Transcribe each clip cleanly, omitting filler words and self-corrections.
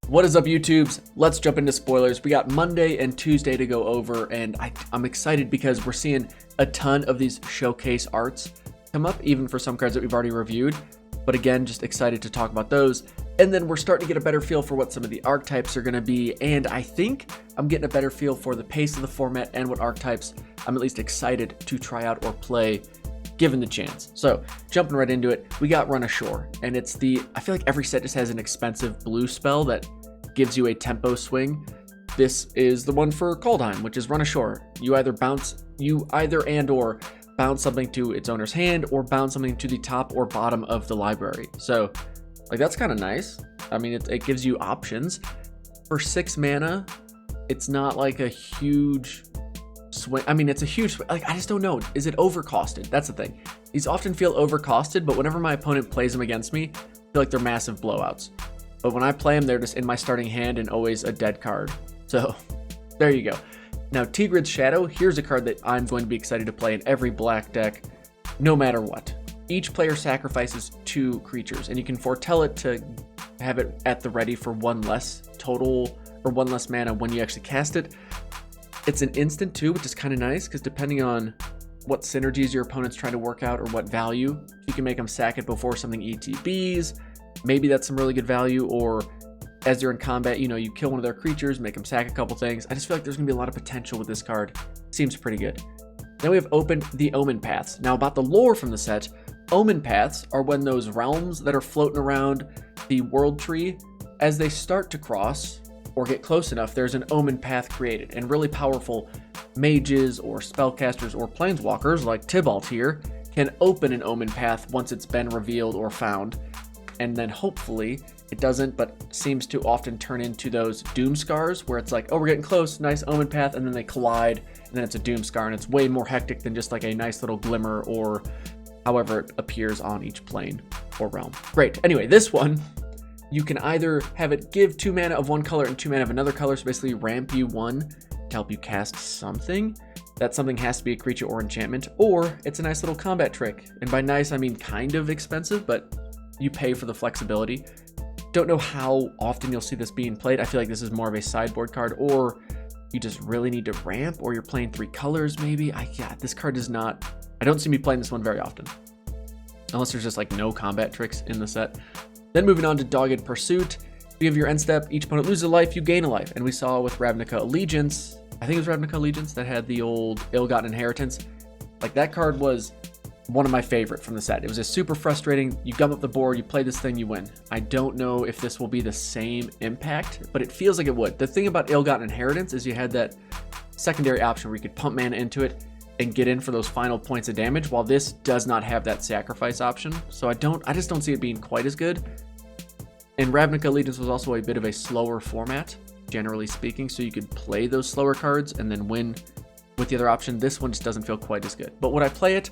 What is up, YouTubes? Let's jump into spoilers. We got Monday and Tuesday to go over, and I'm excited because we're seeing a ton of these showcase arts come up, even for some cards that we've already reviewed. But again, just excited to talk about those. And then we're starting to get a better feel for what some of the archetypes are going to be, and I think I'm getting a better feel for the pace of the format and what archetypes I'm at least excited to try out or play, given the chance. So jumping right into it, we got Run Ashore, and it's I feel like every set just has an expensive blue spell that gives you a tempo swing. This is the one for Kaldheim, which is Run Ashore. You either or bounce something to its owner's hand or bounce something to the top or bottom of the library. So like that's kind of nice. I mean, it gives you options. For 6 mana, it's not like a huge swing. I mean, it's a huge swing. Like, I just don't know. Is it overcosted? That's the thing. These often feel overcosted, but whenever my opponent plays them against me, I feel like they're massive blowouts. But when I play them, they're just in my starting hand and always a dead card. So there you go. Now, Tigrid's Shadow, here's a card that I'm going to be excited to play in every black deck, no matter what. Each player sacrifices 2 creatures, and you can foretell it to have it at the ready for 1 less total, or 1 less mana when you actually cast it. It's an instant too, which is kind of nice, because depending on what synergies your opponent's trying to work out or what value, you can make them sack it before something ETBs. Maybe that's some really good value, or as they're in combat, you kill one of their creatures, make them sack a couple things. I just feel like there's going to be a lot of potential with this card. Seems pretty good. Then we have opened the Omen Paths. Now, about the lore from the set, Omen Paths are when those realms that are floating around the world tree, as they start to cross or get close enough, there's an Omen Path created, and really powerful mages or spellcasters or planeswalkers like Tibalt here can open an Omen Path once it's been revealed or found. And then hopefully it doesn't, but seems to often turn into those doom scars where it's like, oh, we're getting close, nice Omen Path, and then they collide, and then it's a doom scar, and it's way more hectic than just like a nice little glimmer or however it appears on each plane or realm. Great. Anyway, this one, you can either have it give 2 mana of one color and 2 mana of another color, so basically ramp you 1 to help you cast something. That something has to be a creature or enchantment, or it's a nice little combat trick. And by nice, I mean kind of expensive, but you pay for the flexibility. Don't know how often you'll see this being played. I feel like this is more of a sideboard card, or you just really need to ramp, or you're playing 3 colors maybe. This card does not, I don't see me playing this one very often, unless there's just like no combat tricks in the set. Then moving on to Dogged Pursuit. You have your end step, each opponent loses a life, you gain a life. And we saw with Ravnica Allegiance, I think it was Ravnica Allegiance that had the old Ill-Gotten Inheritance. Like, that card was one of my favorite from the set. It was just super frustrating. You gum up the board, you play this thing, you win. I don't know if this will be the same impact, but it feels like it would. The thing about Ill-Gotten Inheritance is you had that secondary option where you could pump mana into it and get in for those final points of damage, while this does not have that sacrifice option. So I just don't see it being quite as good. And Ravnica Allegiance was also a bit of a slower format, generally speaking, so you could play those slower cards and then win with the other option. This one just doesn't feel quite as good. But would I play it?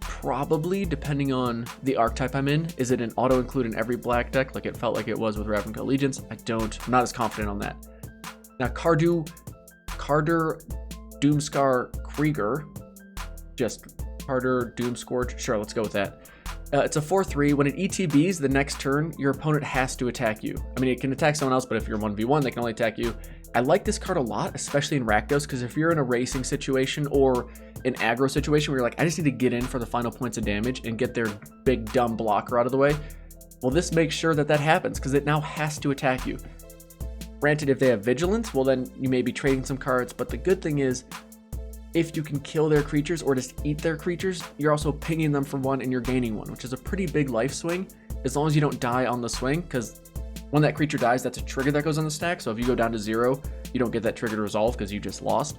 Probably, depending on the archetype I'm in. Is it an auto-include in every black deck like it felt like it was with Ravnica Allegiance? I'm not as confident on that. Now, Carder Doomscar Krieger, just Carder Doomscourge, sure, let's go with that. It's a 4/3. When it ETBs the next turn, your opponent has to attack you. I mean, it can attack someone else, but if you're 1v1, they can only attack you. I like this card a lot, especially in Rakdos, because if you're in a racing situation or an aggro situation where you're like, I just need to get in for the final points of damage and get their big dumb blocker out of the way, well, this makes sure that happens, because it now has to attack you. Granted, if they have Vigilance, well, then you may be trading some cards, but the good thing is, if you can kill their creatures or just eat their creatures, you're also pinging them for 1 and you're gaining 1, which is a pretty big life swing, as long as you don't die on the swing, because when that creature dies, that's a trigger that goes on the stack. So if you go down to 0, you don't get that trigger to resolve because you just lost.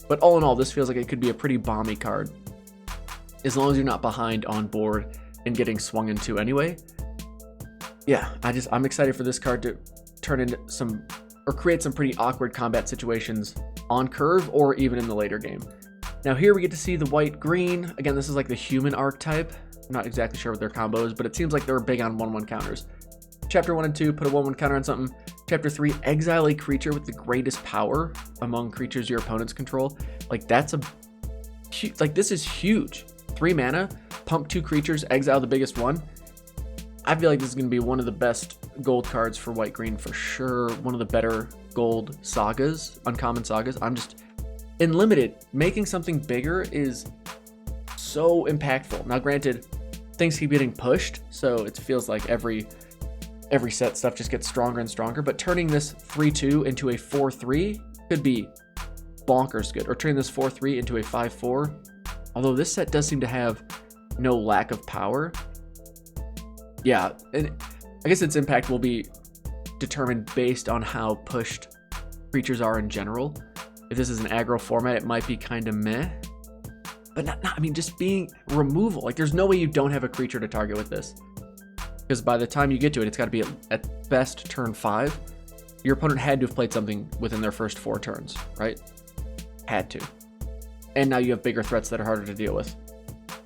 But all in all, this feels like it could be a pretty bomby card, as long as you're not behind on board and getting swung into anyway. Yeah, I'm excited for this card to turn into create some pretty awkward combat situations on curve or even in the later game. Now here we get to see the white-green. Again, this is like the human archetype. I'm not exactly sure what their combo is, but it seems like they're big on 1/1 counters. Chapter 1 and 2, put a 1/1 counter on something. Chapter 3, exile a creature with the greatest power among creatures your opponents control. Like, this is huge. 3 mana, pump 2 creatures, exile the biggest one. I feel like this is going to be one of the best gold cards for white-green for sure. One of the better gold sagas, uncommon sagas. I'm just, in limited, making something bigger is so impactful. Now granted, things keep getting pushed, so it feels like every set stuff just gets stronger and stronger, but turning this 3-2 into a 4-3 could be bonkers good, or turning this 4-3 into a 5-4, although this set does seem to have no lack of power. Yeah, and I guess its impact will be determined based on how pushed creatures are in general. If this is an aggro format, it might be kind of meh. But I mean, just being removal. Like, there's no way you don't have a creature to target with this. Because by the time you get to it, it's got to be at best turn 5. Your opponent had to have played something within their first 4 turns, right? Had to. And now you have bigger threats that are harder to deal with.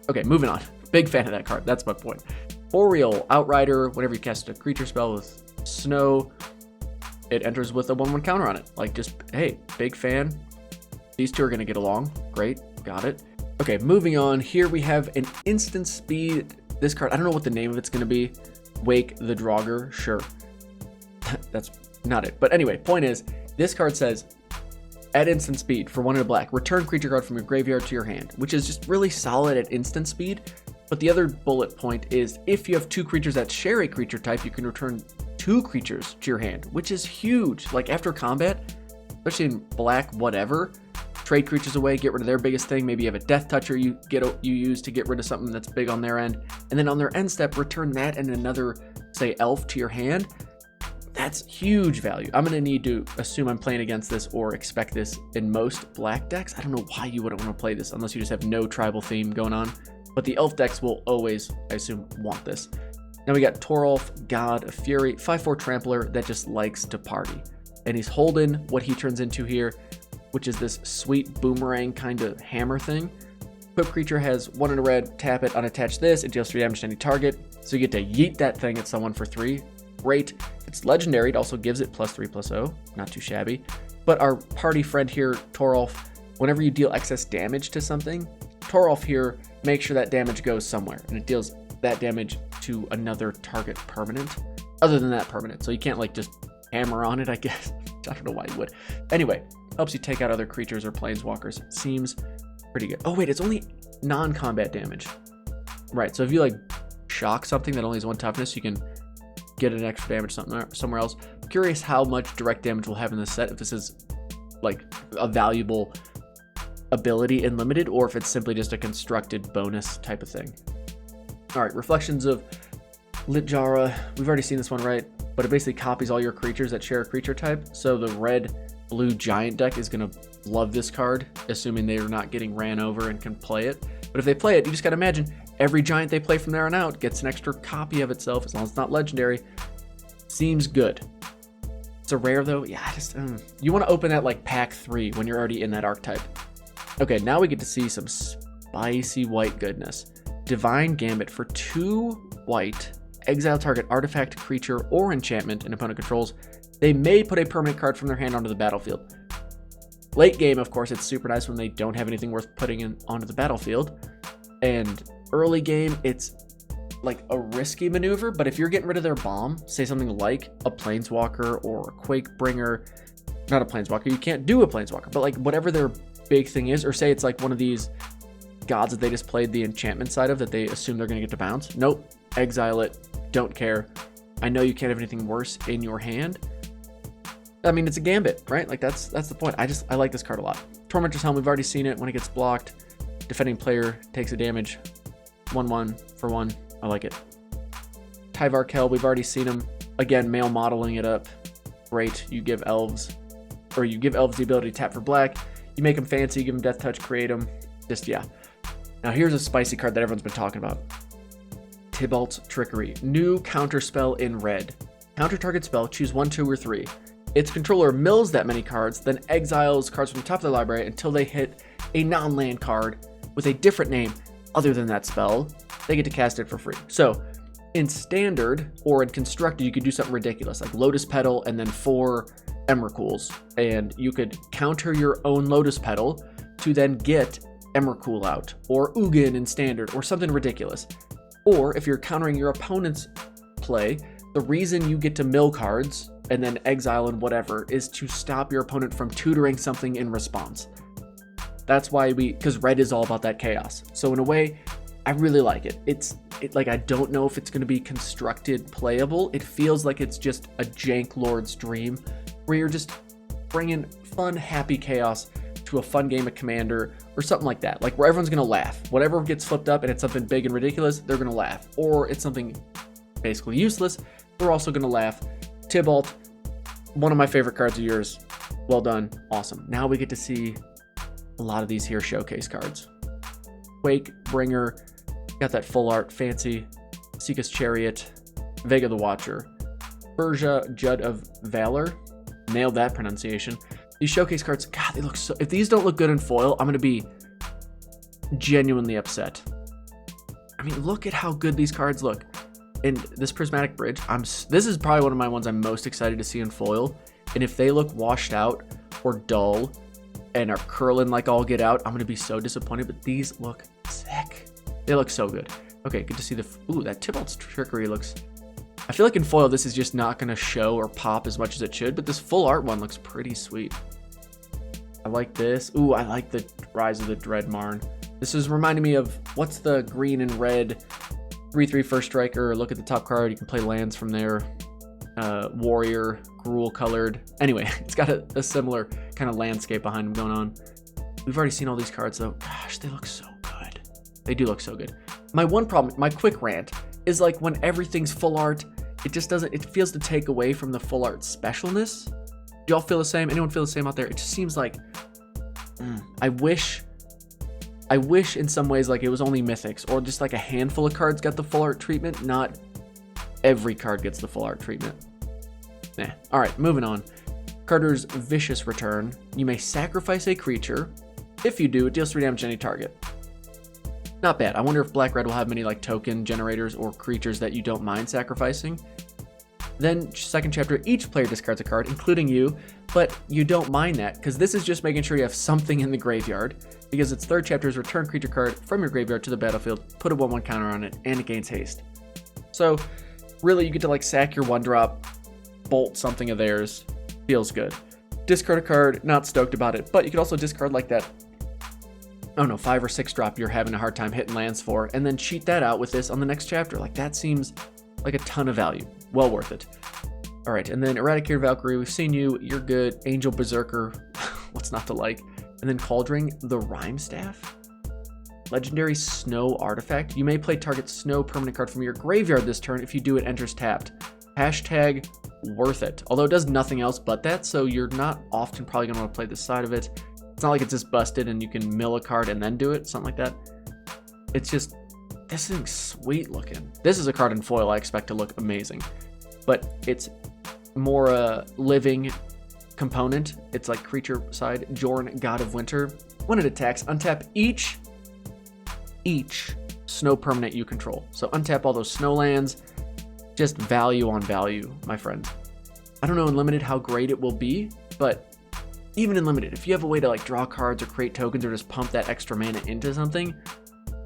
Okay, moving on. Big fan of that card. That's my point. Boreal, Outrider, whenever you cast a creature spell with snow, it enters with a 1/1 counter on it. Like, just, hey, big fan. These two are going to get along. Great, got it. Okay, moving on. Here we have an instant speed. This card, I don't know what the name of it's going to be. Wake the Draugr, sure. That's not it. But anyway, point is, this card says, at instant speed, for 1 and a black, return creature card from your graveyard to your hand, which is just really solid at instant speed. But the other bullet point is, if you have 2 creatures that share a creature type, you can return 2 creatures to your hand, which is huge. Like, after combat, especially in black whatever, trade creatures away, get rid of their biggest thing. Maybe you have a Death Toucher you use to get rid of something that's big on their end. And then on their end step, return that and another, say, elf to your hand. That's huge value. I'm going to need to assume I'm playing against this or expect this in most black decks. I don't know why you wouldn't want to play this unless you just have no tribal theme going on. But the elf decks will always, I assume, want this. Now we got Torolf, God of Fury, 5/4 Trampler that just likes to party. And he's holding what he turns into here, which is this sweet boomerang kind of hammer thing. Equip creature has 1 in a red, tap it, unattach this, it deals 3 damage to any target. So you get to yeet that thing at someone for 3. Great. It's legendary, it also gives it +3/+0, not too shabby. But our party friend here, Torolf, whenever you deal excess damage to something, Torolf here makes sure that damage goes somewhere, and it deals that damage to another target permanent, other than that permanent. So you can't like just hammer on it, I guess. I don't know why you would. Anyway, helps you take out other creatures or planeswalkers. Seems pretty good. Oh wait, it's only non-combat damage. Right, so if you like shock something that only has 1 toughness, you can get an extra damage somewhere else. I'm curious how much direct damage we'll have in this set, if this is like a valuable ability in limited, or if it's simply just a constructed bonus type of thing. All right, Reflections of Littjara. We've already seen this one, right? But it basically copies all your creatures that share a creature type. So the red-blue giant deck is going to love this card, assuming they're not getting ran over and can play it. But if they play it, you just got to imagine every giant they play from there on out gets an extra copy of itself, as long as it's not legendary. Seems good. It's a rare, though. Yeah, you want to open that like pack 3 when you're already in that archetype. Okay, now we get to see some spicy white goodness. Divine Gambit for 2 white. Exile target artifact, creature, or enchantment an opponent controls. They may put a permanent card from their hand onto the battlefield. Late game, of course, it's super nice when they don't have anything worth putting onto the battlefield. And early game, it's like a risky maneuver, but if you're getting rid of their bomb, say something like a Planeswalker or a Quake Bringer, not a Planeswalker, you can't do a Planeswalker, but like whatever their big thing is, or say it's like one of these gods that they just played the enchantment side of that they assume they're going to get to bounce. Nope, exile it, don't care. I know you can't have anything worse in your hand. I mean, it's a Gambit, right? Like that's the point. I like this card a lot. Tormentor's Helm, we've already seen it. When it gets blocked, defending player takes a damage. 1/1 for 1. I like it. Tyvar Kel, we've already seen him. Again, male modeling it up. Great. You give elves the ability to tap for black. You make them fancy, you give them Death Touch, create them. Just, yeah. Now here's a spicy card that everyone's been talking about. Tibalt Trickery. New counter spell in red. Counter target spell, choose 1, 2, or 3. Its controller mills that many cards, then exiles cards from the top of the library until they hit a non-land card with a different name other than that spell. They get to cast it for free. So in standard or in constructed, you could do something ridiculous like Lotus Petal and then 4 Emrakuls, and you could counter your own Lotus Petal to then get Emrakul out, or Ugin in standard, or something ridiculous. Or if you're countering your opponent's play. The reason you get to mill cards and then exile and whatever is to stop your opponent from tutoring something in response. That's why because red is all about that chaos. So in a way, I really like it. It's like, I don't know if it's going to be constructed playable. It feels like it's just a jank lord's dream where you're just bringing fun, happy chaos to a fun game of Commander or something like that. Like where everyone's going to laugh. Whatever gets flipped up and it's something big and ridiculous, they're going to laugh. Or it's something basically useless, they're also going to laugh. Tibalt, one of my favorite cards of yours. Well done. Awesome. Now we get to see a lot of these here showcase cards. Quake, Bringer, got that full art, fancy. Sika's Chariot, Vega the Watcher, Persia, Judd of Valor. Nailed that pronunciation. These showcase cards, God, they look so... If these don't look good in foil, I'm going to be genuinely upset. I mean, look at how good these cards look. And this Prismatic Bridge, this is probably one of my ones I'm most excited to see in foil. And if they look washed out or dull and are curling like all get out, I'm going to be so disappointed. But these look sick. They look so good. Okay, good to see the... Ooh, that Tibalt's Trickery looks... I feel like in foil, this is just not going to show or pop as much as it should, but this full art one looks pretty sweet. I like this. Ooh, I like the Rise of the Dreadmarn. This is reminding me of, what's the green and red 3/3 first striker? Look at the top card. You can play lands from there. Warrior, gruel colored. Anyway, it's got a similar kind of landscape behind him going on. We've already seen all these cards, though. Gosh, they look so good. They do look so good. My one problem, my quick rant, is like when everything's full art, it just doesn't, it feels to take away from the full art specialness. Do y'all feel the same? Anyone feel the same out there? It just seems like, I wish in some ways like it was only mythics or just like a handful of cards got the full art treatment, not every card gets the full art treatment. Nah. All right, moving on. Carter's Vicious Return. You may sacrifice a creature. If you do, it deals 3 damage to any target. Not bad. I wonder if Black-Red will have many like token generators or creatures that you don't mind sacrificing. Then, second chapter, each player discards a card, including you, but you don't mind that, because this is just making sure you have something in the graveyard, because its third chapter is return creature card from your graveyard to the battlefield, put a 1/1 counter on it, and it gains haste. So, really, you get to like sack your 1-drop, bolt something of theirs. Feels good. Discard a card, not stoked about it, but you could also discard like that, I don't know, 5 or 6 drop you're having a hard time hitting lands for, and then cheat that out with this on the next chapter. Like, that seems like a ton of value. Well worth it. All right, and then Eradicator Valkyrie, we've seen you. You're good. Angel Berserker, what's not to like? And then Cauldron, the Rhyme Staff. Legendary Snow Artifact. You may play target snow permanent card from your graveyard this turn. If you do, it enters tapped. Hashtag worth it. Although it does nothing else but that, so you're not often probably going to want to play this side of it. It's not like it's just busted and you can mill a card and then do it, something like that. It's just, this thing's sweet looking. This is a card in foil I expect to look amazing, but it's more a living component. It's like creature side. Jorn, God of Winter. When it attacks, untap each snow permanent you control. So untap all those snow lands. Just value on value, my friend. I don't know in limited how great it will be, but even in limited, if you have a way to like draw cards or create tokens or just pump that extra mana into something,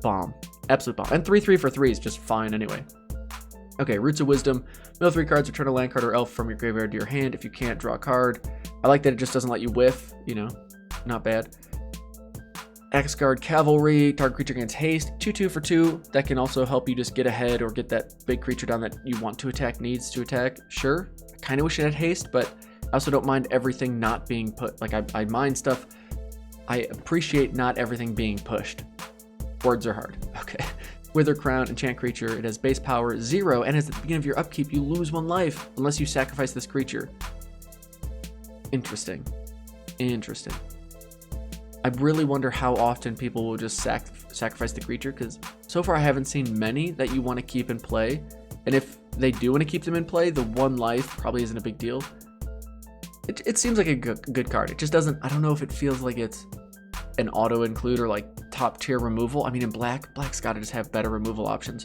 bomb. Absolute bomb. And 3/3 for 3 is just fine anyway. Okay, Roots of Wisdom. Mill 3 cards, return a land card or elf from your graveyard to your hand. If you can't, draw a card. I like that it just doesn't let you whiff, you know, not bad. Guard Cavalry, target creature gains haste. 2/2 for 2. That can also help you just get ahead or get that big creature down that you want to attack, needs to attack. Sure, I kind of wish it had haste, but I also don't mind everything not being put. Like, I mind stuff. I appreciate not everything being pushed. Words are hard. Okay. Wither Crown, enchant creature. It has base power 0, and at the beginning of your upkeep, you lose 1 life unless you sacrifice this creature. Interesting. Interesting. I really wonder how often people will just sacrifice the creature, because so far I haven't seen many that you want to keep in play. And if they do want to keep them in play, the 1 life probably isn't a big deal. It seems like a good card. It just doesn't, I don't know if it feels like it's an auto include or like top tier removal. I mean, in Black's got to just have better removal options,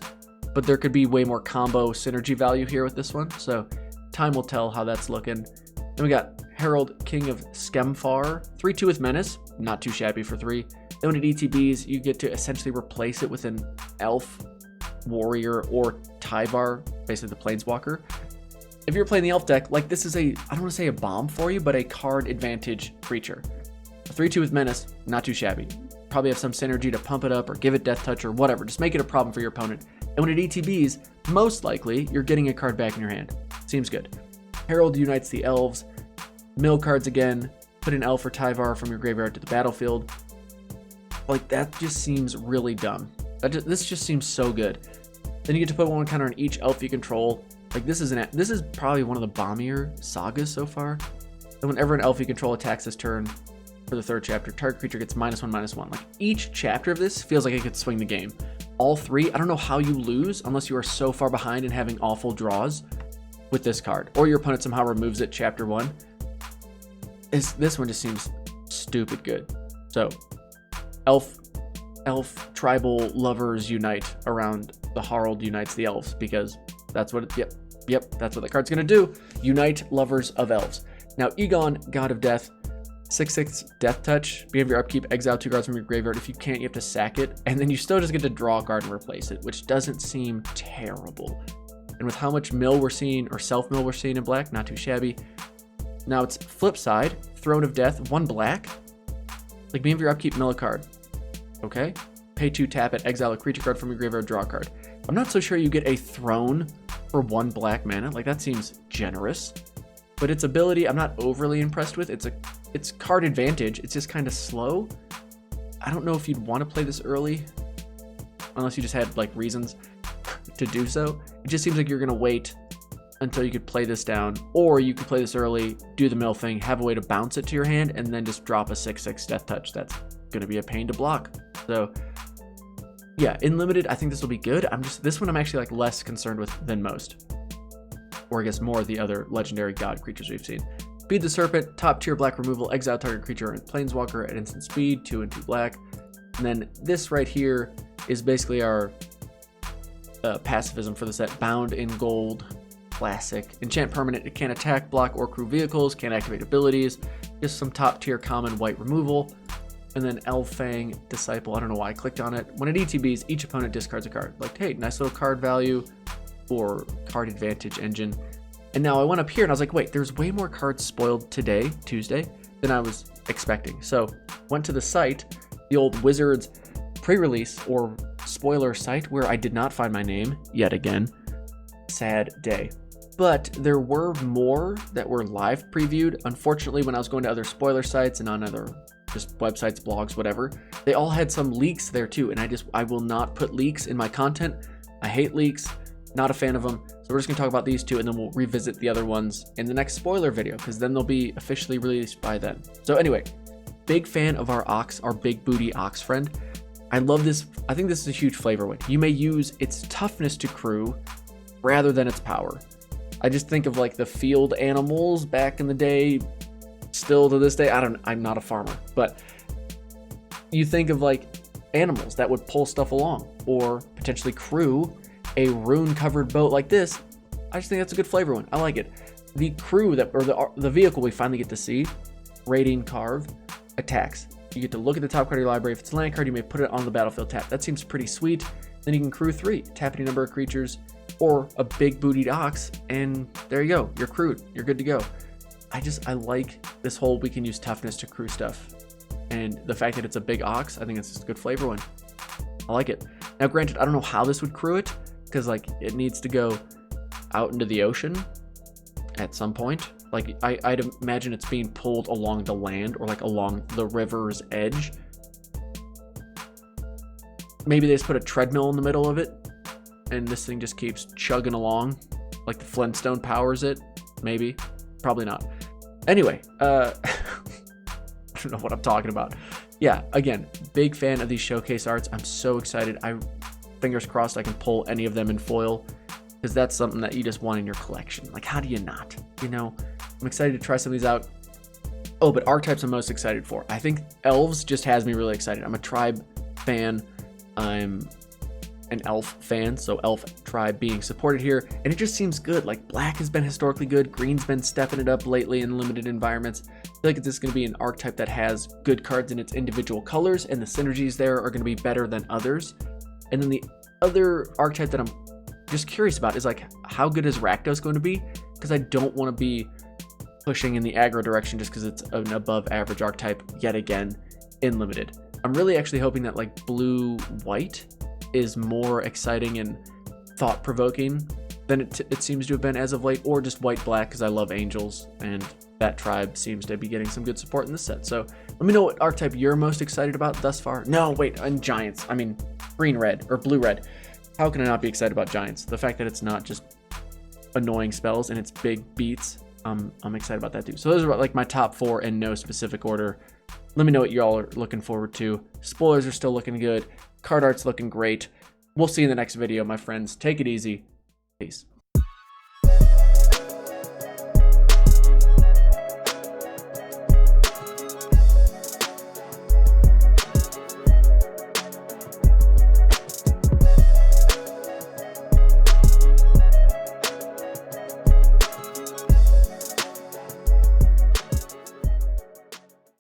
but there could be way more combo synergy value here with this one. So time will tell how that's looking. Then we got Herald, King of Skemfar, 3/2 with Menace, not too shabby for 3. Then when it ETBs, you get to essentially replace it with an elf, warrior, or Tyvar, basically the Planeswalker. If you're playing the elf deck, like this is I don't want to say a bomb for you, but a card advantage creature. A 3/2 with Menace, not too shabby. Probably have some synergy to pump it up or give it Death Touch or whatever. Just make it a problem for your opponent. And when it ETBs, most likely you're getting a card back in your hand. Seems good. Herald unites the elves. Mill cards again. Put an elf or Tyvar from your graveyard to the battlefield. Like that just seems really dumb. This just seems so good. Then you get to put one counter on each elf you control. Like this is probably one of the bombier sagas so far. And whenever an elf you control attacks this turn for the 3rd chapter, target creature gets -1/-1. Like each chapter of this feels like it could swing the game. All 3, I don't know how you lose unless you are so far behind and having awful draws with this card, or your opponent somehow removes it chapter 1. This one just seems stupid good. So elf tribal lovers unite around the Herald unites the elves, because that's what that's what the card's gonna do. Unite lovers of elves. Now Egon, God of Death, 6/6 Death Touch. Beginning of your upkeep, exile 2 cards from your graveyard. If you can't, you have to sack it, and then you still just get to draw a card and replace it, which doesn't seem terrible. And with how much mill we're seeing, or self-mill we're seeing in black, not too shabby. Now it's flip side, Throne of Death, 1 black. Like beginning of your upkeep, mill a card. Okay? Pay 2, tap it, exile a creature card from your graveyard, draw a card. I'm not so sure you get a Throne for 1 black mana. Like that seems generous. But its ability, I'm not overly impressed with. It's card advantage. It's just kind of slow. I don't know if you'd want to play this early, unless you just had like reasons to do so. It just seems like you're gonna wait until you could play this down, or you could play this early, do the mill thing, have a way to bounce it to your hand, and then just drop a 6/6 Death Touch. That's gonna be a pain to block. So yeah, in limited, I think this will be good. This one I'm actually like less concerned with than most, or I guess more of the other legendary god creatures we've seen. Feed the Serpent, top tier black removal, exile target creature and Planeswalker at instant speed, 2 and 2 black. And then this right here is basically our pacifism for the set. Bound in Gold, classic. Enchant permanent, it can't attack, block, or crew vehicles, can't activate abilities. Just some top tier common white removal. And then Elfang Disciple, I don't know why I clicked on it. When it ETBs, each opponent discards a card. Like, hey, nice little card value or card advantage engine. And now I went up here and I was like, wait, there's way more cards spoiled today, Tuesday, than I was expecting. So went to the site, the old Wizards pre-release or spoiler site, where I did not find my name yet again. Sad day. But there were more that were live previewed. Unfortunately, when I was going to other spoiler sites and on other just websites, blogs, whatever, they all had some leaks there too. And I will not put leaks in my content. I hate leaks, not a fan of them. So we're just gonna talk about these 2, and then we'll revisit the other ones in the next spoiler video, because then they'll be officially released by then. So anyway, big fan of our Ox, our big booty Ox friend. I love this. I think this is a huge flavor win. You may use its toughness to crew rather than its power. I just think of like the field animals back in the day, still to this day. I'm not a farmer, but you think of like animals that would pull stuff along or potentially crew a rune-covered boat like this. I just think that's a good flavor one. I like it. The crew the vehicle we finally get to see, Raiding Carve, attacks. You get to look at the top card of your library. If it's a land card, you may put it on the battlefield tap. That seems pretty sweet. Then you can crew 3, tap any number of creatures, or a big bootied Ox, and there you go. You're crewed. You're good to go. I like this whole we can use toughness to crew stuff. And the fact that it's a big Ox, I think it's just a good flavor one. I like it. Now, granted, I don't know how this would crew it, because like it needs to go out into the ocean at some point. Like I'd imagine it's being pulled along the land or like along the river's edge. Maybe they just put a treadmill in the middle of it and this thing just keeps chugging along like the Flintstone powers it. Maybe, probably not. Anyway, I don't know what I'm talking about. Yeah, again, big fan of these showcase arts. I'm so excited. Fingers crossed I can pull any of them in foil, because that's something that you just want in your collection. Like, how do you not? You know, I'm excited to try some of these out. Oh, but archetypes I'm most excited for. I think Elves just has me really excited. I'm a tribe fan. I'm an elf fan, so elf tribe being supported here, and it just seems good. Like, black has been historically good, green's been stepping it up lately in limited environments. I feel like this is going to be an archetype that has good cards in its individual colors, and the synergies there are going to be better than others. And then the other archetype that I'm just curious about is like, how good is Rakdos going to be? Because I don't want to be pushing in the aggro direction just because it's an above average archetype yet again in limited. I'm really actually hoping that like blue-white is more exciting and thought-provoking than it seems to have been as of late, or just white-black because I love angels and that tribe seems to be getting some good support in this set. So let me know what archetype you're most excited about thus far. No, wait, and giants. I mean, green-red or blue-red. How can I not be excited about giants? The fact that it's not just annoying spells and it's big beats, I'm excited about that too. So those are like my top 4 in no specific order. Let me know what y'all are looking forward to. Spoilers are still looking good. Card art's looking great. We'll see you in the next video, my friends. Take it easy. Peace.